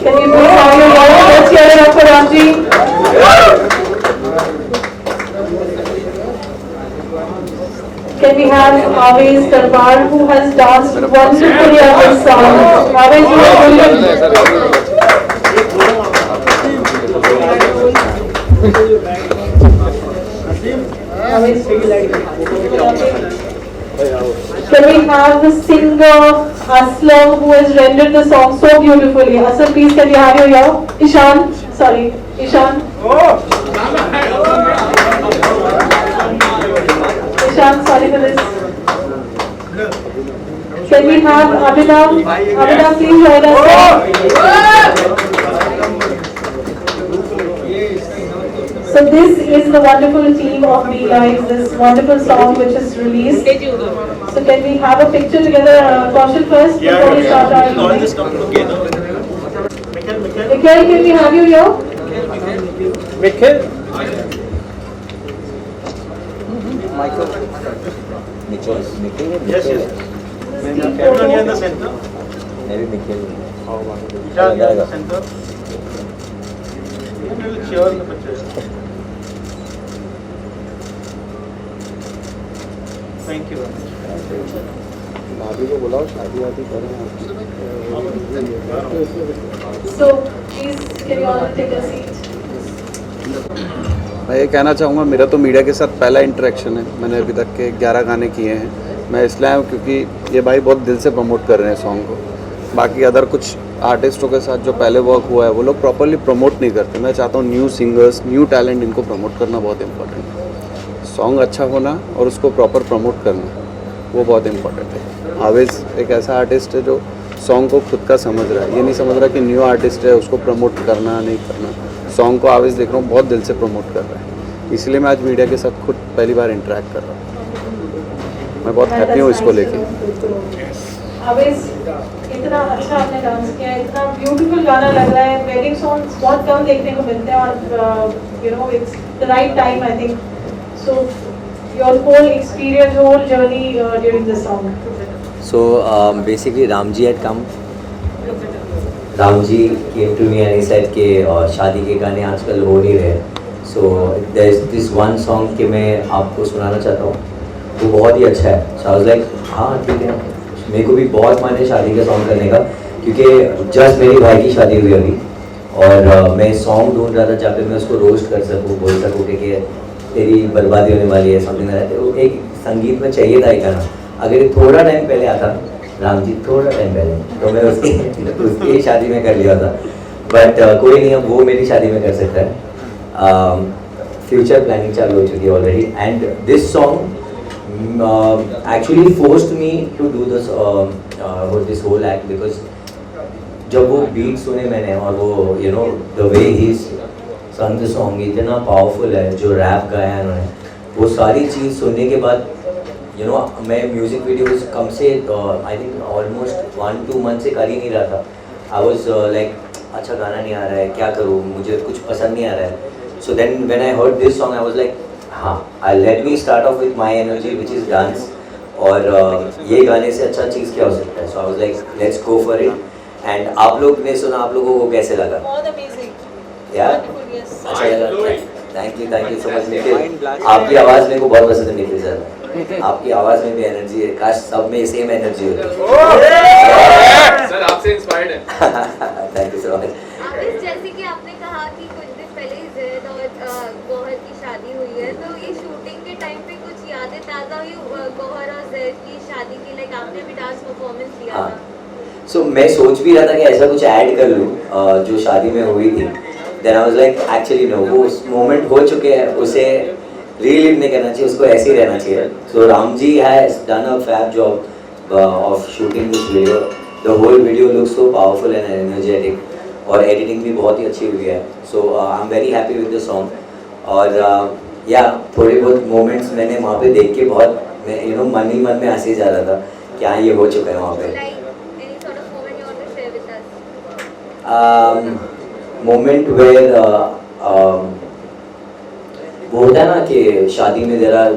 Can we please have your love? Let's hear it up for Ramji. Can we have Aves Darbar, who has danced wonderfully on this song? Aves, you are brilliant. Can we have the singer Aslam, who has rendered the song so beautifully? Aslam, please, can we have you here? Ishan, sorry, Ishan. Ishan, sorry for this. Can we have Abhinav? Abhinav, please join us. So this is the wonderful team of Be Live, this wonderful song which is released. So can we have a picture together, Kaushal first, before we start our evening? Mikhail, can we have you here? Mikhail? Yes. Everyone here in the center. Maybe Mikhail. Ishan here in the center. We will cheer the pictures. Thank you very much. भाभी को बुलाओ शादी वादी करें So please, can you all take a seat? मैं ये कहना चाहूँगा मेरा तो मीडिया के साथ पहला इंटरेक्शन है। मैंने अभी तक के 11 गाने किए हैं। मैं इसलिए आया हूँ क्योंकि ये भाई बहुत दिल से प्रमोट कर रहे हैं सॉन्ग को। बाकी अदर कुछ आर्टिस्टों के साथ जो पहले वर्क हुआ है वो लोग प्रॉपरली प्रमोट नहीं करते। मैं चाहता हूँ न्यू सिंगर्स, न्यू टैलेंट, इनको प्रमोट करना बहुत इंपॉर्टेंट है। सॉन्ग अच्छा होना और उसको प्रॉपर प्रमोट करना वो बहुत इंपॉर्टेंट है। आवेज़ एक ऐसा आर्टिस्ट है जो सॉन्ग को खुद का समझ रहा है, ये नहीं समझ रहा कि न्यू आर्टिस्ट है उसको प्रमोट करना नहीं करना। सॉन्ग को आवेज़ देख रहा हूँ बहुत दिल से प्रमोट कर रहा है, इसलिए मैं आज मीडिया के साथ खुद पहली बार इंटरेक्ट कर रहा हूँ। मैं बहुत हैप्पी हूँ इसको लेके। आवेज़, इतना अच्छा आपने डांस किया, इतना ब्यूटीफुल गाना लग रहा है। वेडिंग सॉन्ग्स बहुत कम देखने को मिलते हैं और you know it's the right time I think. So your whole experience, whole journey during this song. So basically Ramji had come. Ramji came to me and he said कि शादी के गाने आजकल हो नहीं रहे। So there is this one song कि मैं आपको सुनाना चाहता हूँ, वो बहुत ही अच्छा है। So I was like हाँ ठीक है, मेरे को भी बहुत मन है शादी का सॉन्ग करने का, क्योंकि जस्ट मेरी भाई की शादी हुई अभी और मैं सॉन्ग ढूंढ रहा था जहाँ पे मैं उसको रोस्ट कर सकूँ, बोल सकूँ कि तेरी बर्बादी होने वाली है, समथिंग लाइक दैट। एक संगीत में चाहिए था एक गाना। अगर थोड़ा टाइम पहले आता रामजी, थोड़ा टाइम पहले, तो मैं उसकी शादी में कर लिया था। बट कोई नहीं, अब वो मेरी शादी में कर सकता है। फ्यूचर प्लानिंग चालू हो चुकी है already and this song actually forced me to do this whole act, because जब वो बीट सुने मैंने और वो you know the way he sung the song इतना पावरफुल है, जो रैप गाया है उन्होंने, वो सारी चीज़ सुनने के बाद यू नो मैं म्यूज़िक वीडियोस कम से आई थिंक ऑलमोस्ट 1-2 मंथ से कर ही नहीं रहा था। आई वॉज लाइक अच्छा गाना नहीं आ रहा है, क्या करूँ, मुझे कुछ पसंद नहीं आ रहा है। So then when I heard this song I was like हाँ, I let me start off with my energy which is dance, और ये गाने से अच्छा चीज़ क्या हो सकता है। So I was like let's go for it. And आप लोग ने सुना, आप लोगों को कैसे लगा? यार अच्छा लगा, thank you so much Nikhil. आपकी आवाज़ मेरे को बहुत पसंद है निखिल सर, आपकी आवाज़ में भी एनर्जी है, काश सब में सेम एनर्जी होती। सर आपसे इंस्पायर्ड है। Thank you so much. जैसे कि आपने कहा कि कुछ दिन पहले ही ज़ैद और गौहर की शादी हुई है, तो ये शूटिंग के टाइम पे कुछ यादें ताज़ा हुई गौहर और ज़ैद की शादी की? लाइक आपने भी डांस परफॉर्मेंस दिया था। सो मैं सोच भी रहा था कि ऐसा कुछ ऐड कर लूँ जो शादी में हुई थी। Then I was like actually no, वो मोमेंट हो चुके हैं, उसे रीलिव नहीं करना चाहिए, उसको ऐसे ही रहना चाहिए। So Ramji has done a fab job of shooting this video. The whole video looks so powerful and energetic, और एडिटिंग भी बहुत ही अच्छी हुई है। So I am very happy with the song. और या थोड़े बहुत मोमेंट्स मैंने वहाँ पे देख के बहुत यू नो मन ही मन में हंसी जा रहा था कि हाँ ये हो चुका है वहाँ पे। मोमेंट वेयर वो होता है ना कि शादी में there are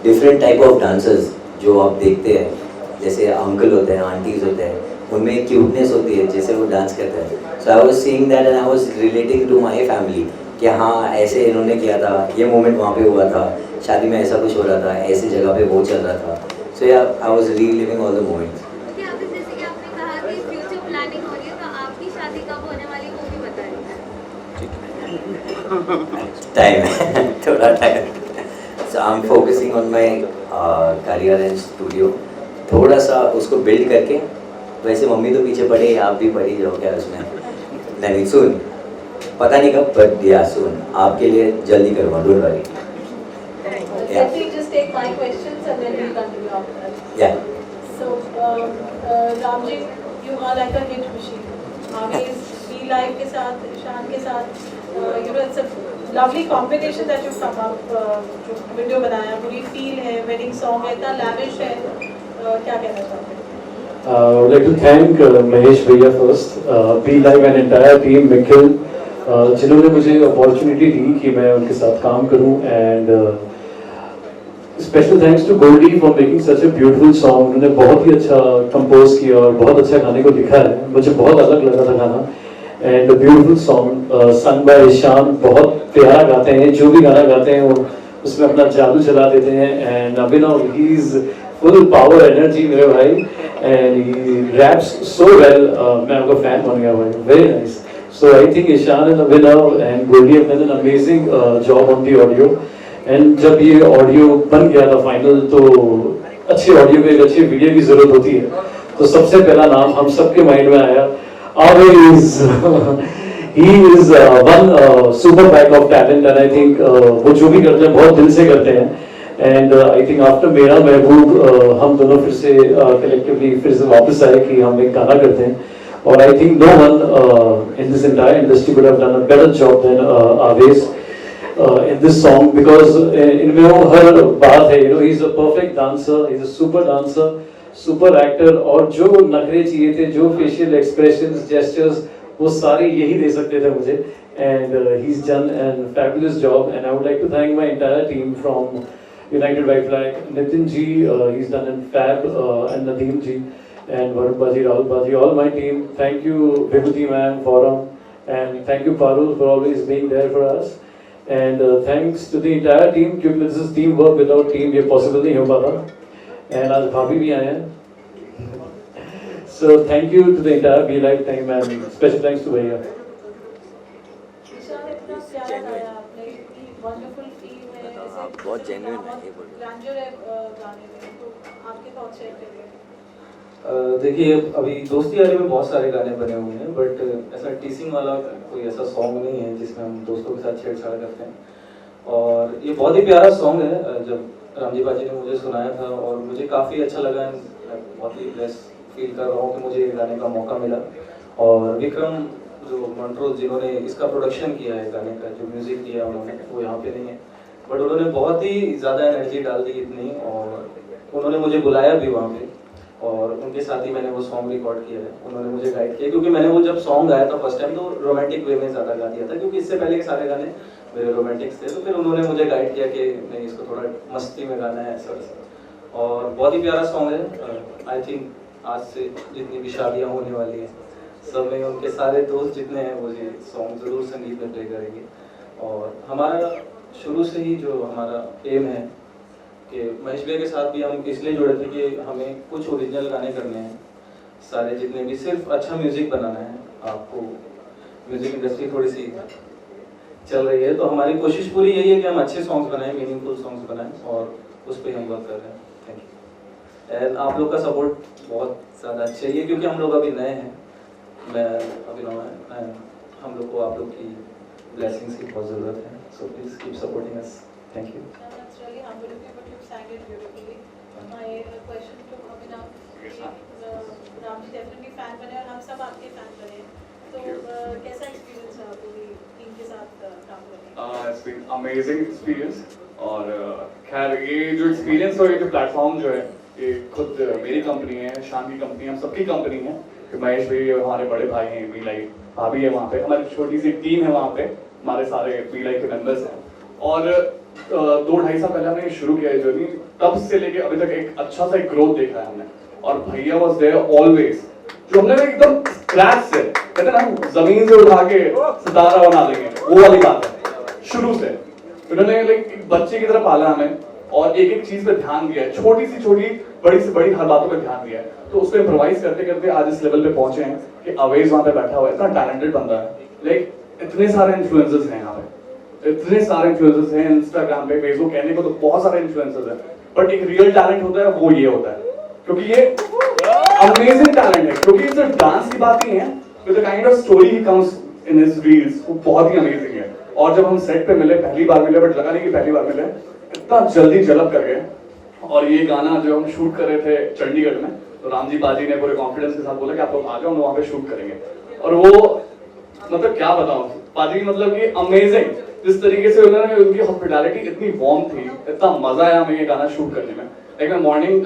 different type of dancers जो आप देखते हैं, जैसे अंकल होते हैं, आंटीज होते हैं, उनमें एक क्यूटनेस होती है जैसे वो डांस करते हैं. So I was seeing that and I was relating to my family कि हाँ ऐसे इन्होंने किया था, ये मोमेंट वहाँ पे हुआ था, शादी में ऐसा कुछ हो रहा था, ऐसी जगह पे वो चल रहा था. सो या I was reliving all the moments. Okay, अभी जैसे कि आपने कहा कि फ्यूचर प्लानिंग हो रही है, तो आपकी शादी कब होने वाली है वो भी बताइए. टाइम थोड़ा time. So I am focusing on my career and studio. थोड़ा सा उसको बिल्ड करके, वैसे मम्मी तो पीछे पड़ी, आप भी पड़ी जाओ क्या उसमें. नहीं सुन, पता नहीं कब, बट या सुन, आपके लिए जल्दी करूँगा, don't worry. Let me just take my questions and then we'll continue after that. Yeah. So, Ramji, you are like a hit machine. Always Be Live के साथ, ईशान के साथ, you know, it's a lovely combination that you've come up. जो video बनाया, पूरी feel है, wedding song है, इतना lavish है. क्या कहना चाहते हैं? I would like to thank Mahesh Bhaiya first, Be Live and entire team, Nikhil, जिन्होंने मुझे अपॉर्चुनिटी दी कि मैं उनके साथ काम करूं. And special thanks to Goldie for making such a beautiful song. उन्होंने बहुत ही अच्छा कंपोज किया और बहुत अच्छा गाने को लिखा है. मुझे बहुत अलग लगा था गाना. And beautiful song sung by Ishaan, बहुत प्यारा गाते हैं, जो भी गाना गाते हैं वो उसमें अपना जादू चला देते हैं. And Abhinav, he is full power energy मेरे भाई, and he raps so well. मैं आपका फैन बन गया भाई, very nice. So I think Ishan and Abhinav and Goldie have done an amazing job on the audio. And जब ये audio बन गया था फाइनल, तो अच्छे ऑडियो के एक अच्छे वीडियो की जरूरत होती है. तो सबसे पहला नाम हम सबके माइंड में आया आवेज. He is one super bag of talent and I think वो जो भी करते हैं बहुत दिल से करते हैं. And I think after मेरा महबूब हम दोनों फिर से collectively फिर से वापस आए कि हम एक गाना करते हैं. और I think no one in this entire industry could have done a better job than Aves in this song, because इनमें वो हर बात है, you know, he's a perfect dancer, he's a super dancer, super actor, और जो नखरे चाहिए थे, जो facial expressions, gestures, वो सारे यही दे सकते थे मुझे. And he's done a fabulous job, and I would like to thank my entire team from United White Flag, Nitin ji, he's done a fab, and Nadeem ji, and Varun Baji, Rahul Baji, all my team. Thank you Vibhuti ma'am, Forum, and thank you Parul for always being there for us. And thanks to the entire team, क्योंकि this is teamwork, without team ये possible नहीं हो पाता. And आज भाभी भी आए हैं. So thank you to the entire Be Live team and special thanks to भैया. ईशान, इतना प्यारा गाया आपने, इतनी wonderful feel है, ऐसे बहुत genuine है ये बोल. grandeur है गाने में. तो आपके thoughts share करिए. देखिए, अभी दोस्ती यारी में बहुत सारे गाने बने हुए हैं, बट ऐसा टीसिंग वाला कोई ऐसा सॉन्ग नहीं है जिसमें हम दोस्तों के साथ छेड़छाड़ करते हैं. और ये बहुत ही प्यारा सॉन्ग है. जब रामजी बाजी ने मुझे सुनाया था और मुझे काफ़ी अच्छा लगा, बहुत ही ब्लेस फील कर रहा हूँ कि मुझे ये गाने का मौका मिला. और विक्रम जो मंट्रोज जिन्होंने इसका प्रोडक्शन किया है गाने का, जो म्यूज़िक किया उन्होंने, वो यहाँ पे नहीं है, बट उन्होंने बहुत ही ज़्यादा एनर्जी डाल दी इतनी, और उन्होंने मुझे बुलाया भी वहाँ पे, और उनके साथ ही मैंने वो सॉन्ग रिकॉर्ड किया है. उन्होंने मुझे गाइड किया, क्योंकि मैंने वो जब सॉन्ग गाया था फर्स्ट टाइम तो रोमांटिक वे में ज़्यादा गा दिया था, क्योंकि इससे पहले के सारे गाने मेरे रोमांटिक्स थे. तो फिर उन्होंने मुझे गाइड किया कि नहीं, इसको थोड़ा मस्ती में गाना है, ऐसा वैसा. और बहुत ही प्यारा सॉन्ग है. आई थिंक आज से जितनी भी शादियाँ होने वाली हैं सब में उनके सारे दोस्त जितने हैं वो ये सॉन्ग ज़रूर संगीत में प्ले करेंगे. और हमारा शुरू से ही जो हमारा एम है कि महेश भैया के साथ भी हम इसलिए जुड़े थे कि हमें कुछ ओरिजिनल गाने करने हैं, सारे जितने भी, सिर्फ अच्छा म्यूज़िक बनाना है. आपको म्यूज़िक इंडस्ट्री थोड़ी सी चल रही है, तो हमारी कोशिश पूरी यही है कि हम अच्छे सॉन्ग्स बनाएं, मीनिंगफुल सॉन्ग्स बनाएं, और उस पर हम वर्क कर रहे हैं. Thank you. एंड आप लोग का सपोर्ट बहुत ज़्यादा चाहिए, क्योंकि हम लोग अभी नए हैं. मैं अभी नया है, हम लोग को आप लोग की ब्लेसिंग्स की बहुत ज़रूरत है. So please keep supporting us. Thank you. That's really humble of you, but you sang it beautifully. My question to Abhinav, Ramji definitely fan बने और हम सब आपके fan बने. तो कैसा experience रहा पूरी टीम के साथ काम करने? It's been amazing experience. और खैर ये जो experience और ये जो platform जो है, ये खुद मेरी कंपनी है, शान की कंपनी, हम सबकी कंपनी है. महेश भाई हमारे बड़े भाई हैं, बी लाइव भाभी है वहाँ पे, हमारी छोटी सी टीम है वहाँ पे, हमारे सारे बी लाइव के मेंबर्स हैं. और 2-2.5 साल पहले हमने शुरू किया है जर्नी, तब से लेके अभी तक एक अच्छा सा ग्रोथ देखा है हमने. और भैया वाज देयर ऑलवेज जो हमने एकदम स्क्रैच से, कहते हैं ना जमीन से उठा के सितारा बना देंगे, वो वाली बात है शुरू से। उन्होंने एक बच्चे की तरह पाला हमें और एक एक चीज पे ध्यान दिया है, छोटी से छोटी बड़ी से बड़ी हर बातों पे ध्यान दिया है। तो उसको इम्प्रोवाइज करते करते आज इस लेवल पे पहुंचे हैं कि अवेज वहां पे बैठा हुआ है, इतना टैलेंटेड बंदा है। लाइक इतने सारे इन्फ्लुएंसर्स हैं यहाँ पे, इतने सारे इन्फ्लुएंसर्स हैं इंस्टाग्राम पे, फेसबुक, कहने को तो बहुत सारे इन्फ्लुएंसर्स हैं, बट एक रियल टैलेंट होता है वो ये होता है, क्योंकि ये अमेजिंग टैलेंट है। क्योंकि सिर्फ डांस की बात नहीं है, with the kind of story he comes in his reels, वो बहुत ही अमेजिंग है। और जब हम सेट पे मिले, पहली बार मिले, बट लगा नहीं कि पहली बार मिले, इतना जल्दी जलब कर गए। और ये गाना जो हम शूट कर रहे थे चंडीगढ़ में, तो राम जी पाजी ने पूरे कॉन्फिडेंस के साथ बोला कि आप लोग आ जाओ, हम वहाँ पे शूट करेंगे। और वो मतलब क्या बताऊं, पाजी मतलब कि अमेजिंग, जिस तरीके से उन्होंने, उनकी हॉस्पिटैलिटी इतनी वार्म थी, इतना मजा आया हमें ये गाना शूट करने में। लाइक मैं मॉर्निंग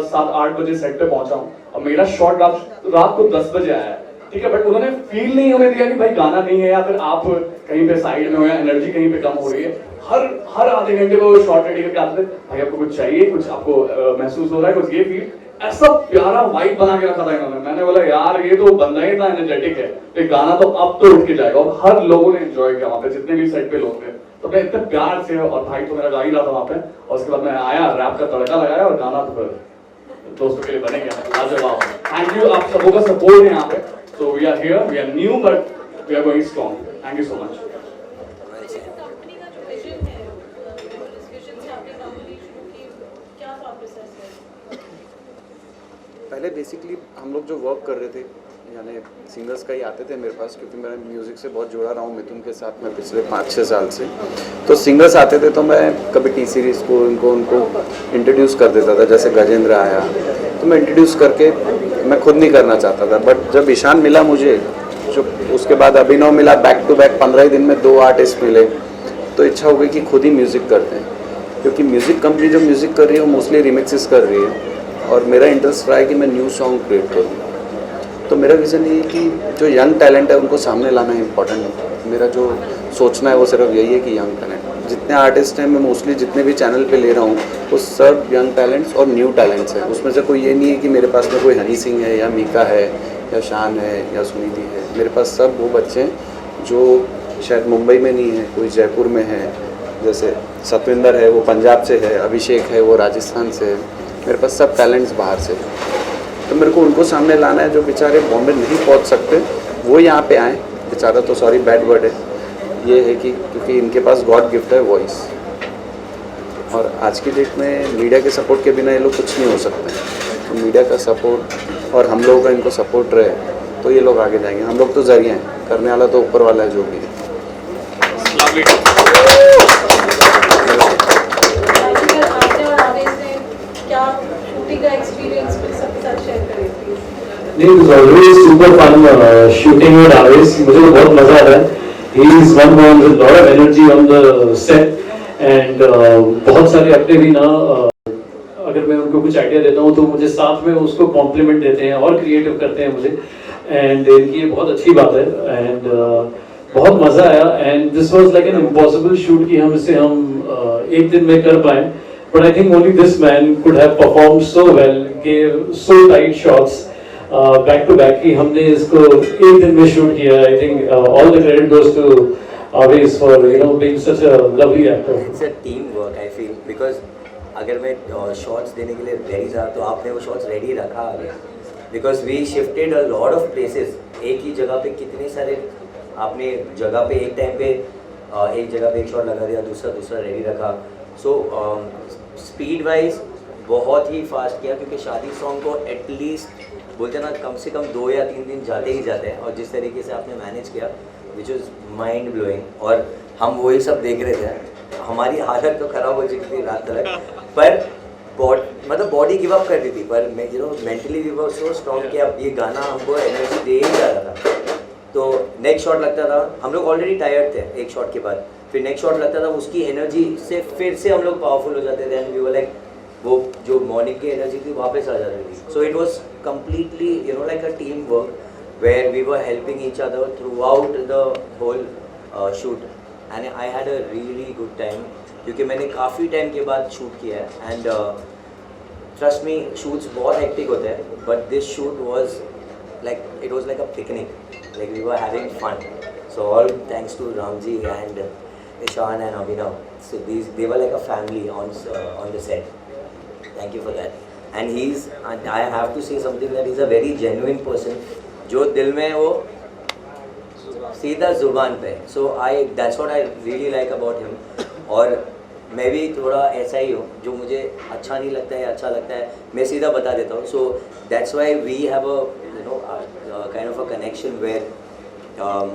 7-8 बजे सेट पे पहुंचा हूँ और मेरा शॉट रात को 10 बजे आया है, ठीक है, बट उन्होंने फील नहीं होने दिया कि भाई गाना नहीं है या फिर आप कहीं पे साइड में हो या एनर्जी कहीं पे कम हो रही है। हर आधे घंटे को शॉट रेडी करके आते थे, भाई आपको कुछ चाहिए, कुछ आपको महसूस हो रहा है, कुछ ये फील, ऐसा प्यारा वाइब बना के रखा था इन्होंने। मैंने बोला यार ये तो बंदा ही इतना एनर्जेटिक है, ये गाना तो अब तो उठ के जाएगा। और हर लोगों ने एंजॉय किया वहाँ पे, जितने भी सेट पे लोग थे, तो मैं इतने प्यार से, और भाई तो मेरा गा ही रहा था वहाँ पे, और उसके बाद मैं आया, रैप का तड़का लगाया और गाना तो फिर दोस्तों के लिए बने गया। लाजवाब, थैंक यू, आप सबों का सपोर्ट है यहाँ पे। So we are here, we are new, but we are going strong. Thank you so much. Company का जो विजन है, इस विजन से आपने कंपनी शुरू की, क्या था प्रोसेस है? पहले बेसिकली हम लोग जो वर्क कर रहे थे, यानी सिंगर्स का ही आते थे मेरे पास, क्योंकि मैं म्यूज़िक से बहुत जुड़ा रहा हूँ मिथुन के साथ मैं पिछले 5-6 साल से। तो सिंगर्स आते थे तो मैं कभी टी सीरीज़ को उनको इंट्रोड्यूस कर देता था, जैसे गजेंद्र आया तो मैं इंट्रोड्यूस करके, मैं खुद नहीं करना चाहता था, बट जब ईशान मिला मुझे, जो उसके बाद अभिनव मिला, बैक टू बैक 15 ही दिन में 2 आर्टिस्ट मिले, तो इच्छा हो गई कि खुद ही म्यूज़िक करते हैं। क्योंकि म्यूज़िक कंपनी जो म्यूज़िक कर रही है वो मोस्टली रिमिक्सेस कर रही है, और मेरा इंटरेस्ट रहा है कि मैं न्यू सॉन्ग क्रिएट करूँ। तो मेरा विज़न ये है कि जो यंग टैलेंट है उनको सामने लाना इम्पोर्टेंट है। मेरा जो सोचना है वो सिर्फ यही है कि यंग टैलेंट, जितने आर्टिस्ट हैं मैं मोस्टली जितने भी चैनल पे ले रहा हूँ वो सब यंग टैलेंट्स और न्यू टैलेंट्स हैं। उसमें से कोई ये नहीं है कि मेरे पास में कोई हनी सिंह है या मीका है या शान है या सुनिधि है। मेरे पास सब वो बच्चे हैं जो शायद मुंबई में नहीं है, कोई जयपुर में है, जैसे सतविंदर है वो पंजाब से है, अभिषेक है वो राजस्थान से है। मेरे पास सब टैलेंट्स बाहर से, तो मेरे को उनको सामने लाना है। जो बेचारे बॉम्बे नहीं पहुंच सकते वो यहाँ पे आएँ। बेचारा तो सॉरी बैड वर्ड है, ये है कि क्योंकि इनके पास गॉड गिफ्ट है वॉइस, और आज की डेट में मीडिया के सपोर्ट के बिना ये लोग कुछ नहीं हो सकते। तो मीडिया का सपोर्ट और हम लोगों का इनको सपोर्ट रहे तो ये लोग आगे जाएंगे। हम लोग तो जरिए हैं, करने वाला तो ऊपर वाला है जो भी है। आपने और आवेश ने क्या शूटिंग का एक्सपीरियंस सबके साथ शेयर करें प्लीज? नहीं, it was always super fun shooting with Aves. मुझे तो बहुत मजा आता है। He is one man with lot of energy on the set and बहुत सारे अपने भी ना अगर मैं उनको कुछ आइडिया देता हूँ तो मुझे साथ में उसको कॉम्प्लीमेंट देते हैं और क्रिएटिव करते हैं मुझे, एंड इनकी ये बहुत अच्छी बात है। एंड बहुत मजा आया, and this was like an impossible shoot कि हम इसे एक दिन में कर पाए, but I think only this man could have performed so well, gave so tight shots back to back कि हमने इसको एक दिन में शूट किया। I think all the credit goes to Aves for being such a lovely actor. It's a team work I feel, because अगर मैं shots देने के लिए रेडी था तो आपने वो शॉट्स रेडी रखा आगे, because we shifted a lot of places. एक ही जगह पे कितने सारे आपने जगह पे एक टाइम पे एक जगह पे एक शॉट लगा दिया, दूसरा रेडी रखा। सो स्पीड वाइज बहुत ही फास्ट किया, क्योंकि शादी सॉन्ग को एटलीस्ट बोलते ना कम से कम 2 या 3 दिन जाते ही जाते हैं, और जिस तरीके से आपने मैनेज किया विच इज़ माइंड ब्लोइंग। और हम वही सब देख रहे थे, हमारी हालत तो ख़राब हो चुकी थी रात तक, पर मतलब बॉडी गिव अप कर दी थी, पर मैं mentally we were so strong कि अब ये गाना हमको एनर्जी दे ही जा रहा था। तो नेक्स्ट शॉट लगता था, हम लोग ऑलरेडी टायर्ड थे एक शॉट के बाद, फिर नेक्स्ट शॉट लगता था, उसकी एनर्जी से फिर से हम लोग पावरफुल हो जाते थे, एंड वी वर लाइक वो जो मॉर्निंग की एनर्जी थी वापस आ जाती थी। So it was completely like a team work where we were helping each other throughout the whole shoot, and I had a really good time, क्योंकि मैंने काफ़ी टाइम के बाद शूट किया है, एंड ट्रस्ट मी शूट्स बहुत hectic होते हैं, but this shoot was like it was like a picnic, like we were having fun. So all thanks to Ramji and Ishan and Abhinav. So they were like a family on the set. Thank you for that. And I have to say something, that he's a very genuine person. जो दिल में है वो सीधा जुबान पे. So that's what I really like about him. और मैं भी थोड़ा ऐसा ही हूँ, जो मुझे अच्छा नहीं लगता है अच्छा लगता है मैं सीधा बता देता हूँ. So that's why we have a kind of a connection where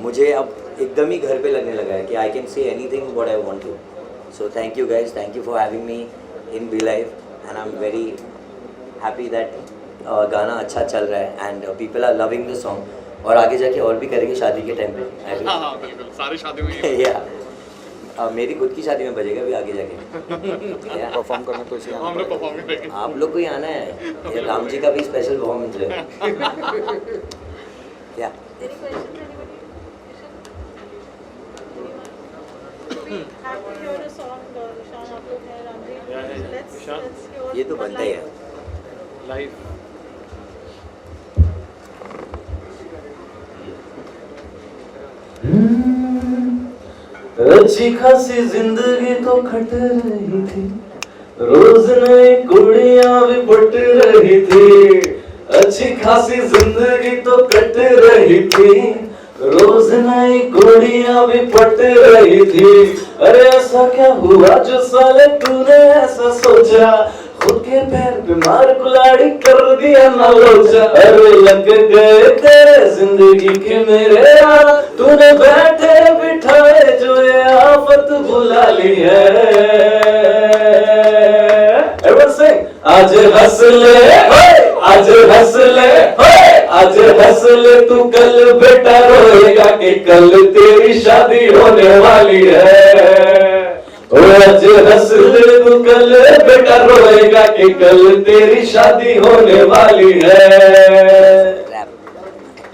मुझे अब एकदम ही घर पे लगने लगा है कि I can say anything what I want to. So thank you guys, thank you for having me in Be Live, and I'm very happy that गाना अच्छा चल रहा है and people are loving the song. और आगे जाके और भी करेंगे शादी के टाइम पे. हाँ बिल्कुल, सारी शादी में yeah. मेरी खुद की शादी में बजेगा भी आगे जाके. परफॉर्म करना तो इसे हम लोग परफॉर्म करेंगे. आप लोग को ही आना है, ये राम जी का भी स्पेशल परफॉर्मेंस है. क्या Any questions, anybody? We have to hear a song, Ishan, आप लोग हैं, Ramji. Let's hear ये तो one बनता ही line. है. लाइव अच्छी खासी जिंदगी तो खट रही थी, रोज नई कुड़ियां भी पट रही थी. अच्छी खासी जिंदगी तो कट रही थी, रोज नई कुड़ियां भी पट रही थी. अरे ऐसा क्या हुआ जो साले तूने ऐसा सोचा, खुद के पैर पे मार कुल्हाड़ी कर दिया ना लोचा. अरे लग गए तेरे जिंदगी के मेरे यार, तूने बैठे बिठाए जो ये आफत बुला ली है. Everyone sing. आज हंस ले, आज हंस ले, आज हंस ले तू, कल बेटा रोएगा कि कल तेरी शादी होने वाली है. आज हंस ले तू, कल बेटा रोएगा कि कल तेरी शादी होने वाली है.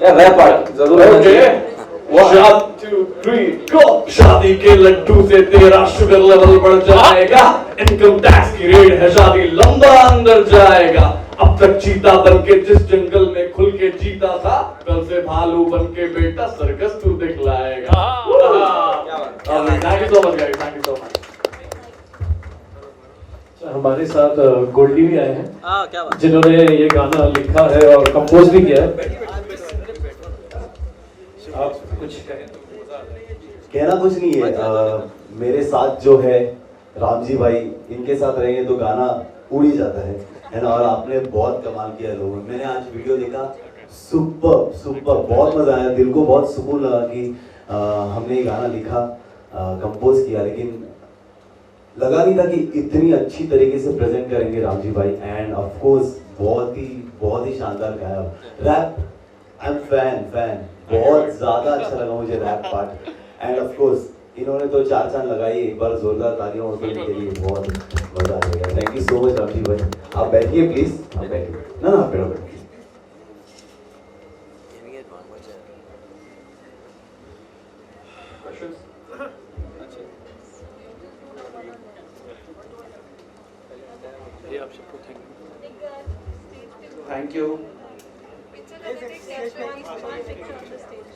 यार रैप पार्ट जरूर है. 1 2 3 गो. शादी के लड्डू से तेरा शुगर लेवल बढ़ जाएगा, इनकम टैक्स की रेट है, शादी लंबा अंदर जाएगा. अब तक चीता बन के जिस जंगल में खुल के जीता था, कल से भालू बन के बेटा सर्कस तू दिखलाएगा. Thank you so much guys, thank you so much. हमारे साथ गोल्डी भी आए हैं, जिन्होंने ये गाना लिखा है और कंपोज भी किया है. आप कुछ कहें? कहना कुछ नहीं है. मेरे साथ जो है राम जी भाई, इनके साथ रहेंगे तो गाना उड़ ही जाता है ना. और आपने बहुत कमाल किया लोगों ने. मैंने आज वीडियो देखा, सुपर बहुत मजा आया. दिल को बहुत सुकून लगा कि हमने ये गाना लिखा, कंपोज किया, लेकिन लगा नहीं था कि इतनी अच्छी तरीके से प्रेजेंट करेंगे राम जी भाई. एंड ऑफ कोर्स बहुत ही शानदार गाया. रैप आई एम फैन, बहुत ज्यादा अच्छा लगा मुझे rap part. And of course इन्होंने तो 4 चांद लगाई. एक बार जोरदार तालियां और के लिए बहुत मजा आ गया. Thank you so much Ram ji भाई. आप बैठिए प्लीज, आप बैठिए. ना आप बैठो. Thank you. Picture, picture on the stage.